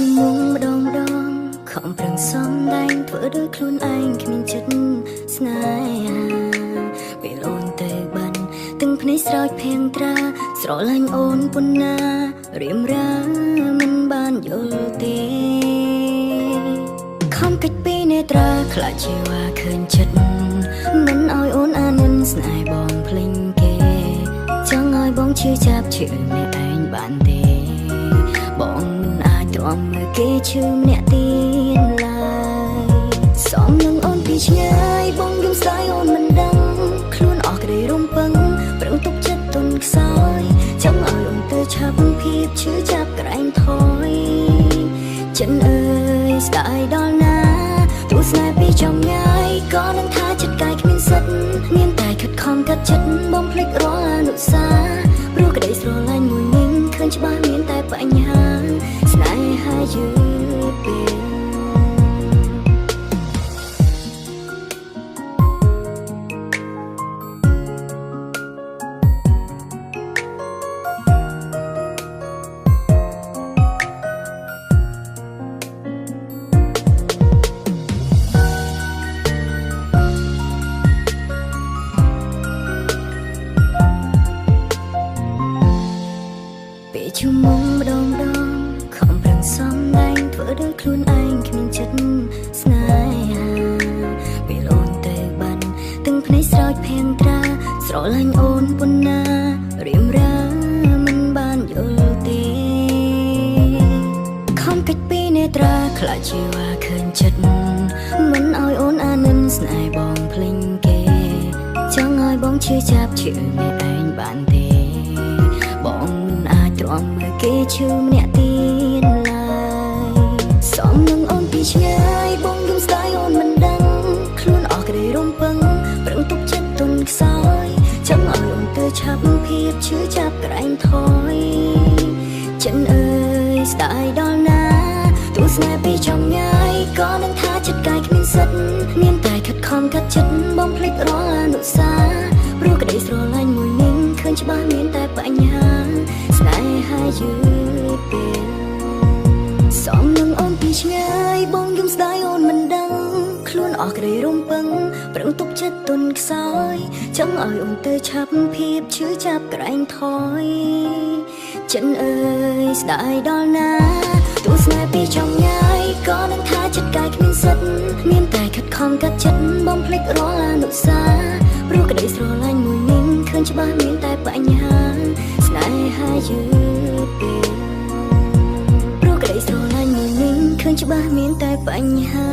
ជួមុំម្ដងខំប្រឹងសំដែងធ្វើដោយខ្លួនឯងគ្មានចិត្តស្នេហាពេលអូនទៅបានទាំងភ្នែកស្រោចភៀងត្រាស្រឡាញ់អូនប៉ុណ្ណារៀមរាមិនបានយល់ទេខំកិច្ចពីនេត្រាខ្លាចជាว่าឃើញចិត្តមិនឲ្យអូនអានិនស្នេហ៍បងភ្លេងគេចង់ឲ្យបងឈឺចាប់ឈឺម្នាក់ឯងបានទេបងមិនអាចទ្រាំមើលគេឈឺម្នាក់ទៀតឡើយសំនឹងអូនពីឆ្ងាយបងយំស្ដាយអូនមិនដឹងខ្លួនអស់ក្តីរំពឹងប្រឹងទុកចិត្តទន់ខ្សោយចង់ឲ្យអូនទៅឆាប់ភាពឈឺចាប់ក្រែងថយចិនអើយស្ដាយដល់ណាទស្សនាពីចំងាយក៏នឹងថាចិត្តកាយគ្មានសិទ្ធមានតែខិតខំកាត់ចិត្តបំភ្លេចរាល់អនុសាព្រោះក្តីស្រឡាញ់មួយញឹងឃើញច្បាស់មានតែបញ្ហាស្នេហាយឺតពេលជួមុំម្ដងខំប្រឹងសំដែងធ្វើដោយខ្លួនឯងគ្មានចិត្តស្នេហាពេលអូនទៅបានទាំងភ្នែកស្រោចភៀងត្រាស្រឡាញ់អូនប៉ុណ្ណារៀមរាមិនបានយល់ទេខំកិច្ចពីនេត្រាខ្លាចជាว่าឃើញចិត្តមិនឲ្យអូនអានិនស្នេហ៍បងភ្លេងគេចង់ឲ្យបងឈឺចាប់ឈឺម្នាក់ឯងបានទេបងមិនអាចទ្រាំមើលគេឈឺម្នាក់ទៀតឡើយសំនឹងអូនពីឆ្ងាយបងយំស្ដាយអូនមិនដឹងខ្លួនអស់ក្តីរំពឹងប្រឹងទុកចិត្តទន់ខ្សោយចង់ឲ្យអូនទៅឆាប់ភាពឈឺចាប់ក្រែងថយចិនអើយស្ដាយដល់ណាទស្សនាពីចំងាយក៏នឹងថាចិត្តកាយគ្មានសិទ្ធមានតែខិតខំកាត់ចិត្តបំភ្លេចរាល់អនុសាព្រោះក្តីស្រឡាញ់មួយញឹងឃើញច្បាស់មានតែបញ្ហាស្នេហាយឺតពេលសំនឹងអូនពីឆ្ងាយបងយំស្ដាយអូនមិនដឹងខ្លួនអស់ក្តីរំពឹងប្រឹងទុកចិត្តទន់ខ្សោយចង់ឲ្យអូនទៅឆាប់ភាពឈឺចាប់ក្រែងថយចិនអើយស្ដាយដល់ណាទស្សនាពីចំងាយក៏នឹងថាចិត្តកាយគ្មានសិទ្ធមានតែខិតខំកាត់ចិត្តបំភ្លេចរាល់អនុសាព្រោះក្តីស្រឡាញ់មួយញឹងឃើញច្បាស់មានតែបញ្ហាស្នេហាយឺតពេលព្រោះក្តីស្រឡាញ់មួយញឹងឃើញច្បាស់មានតែបញ្ហា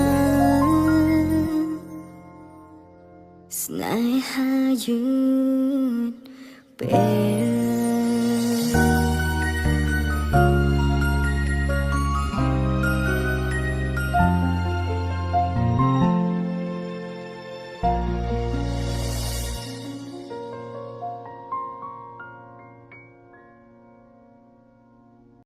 ស្នេហាយឺតពេល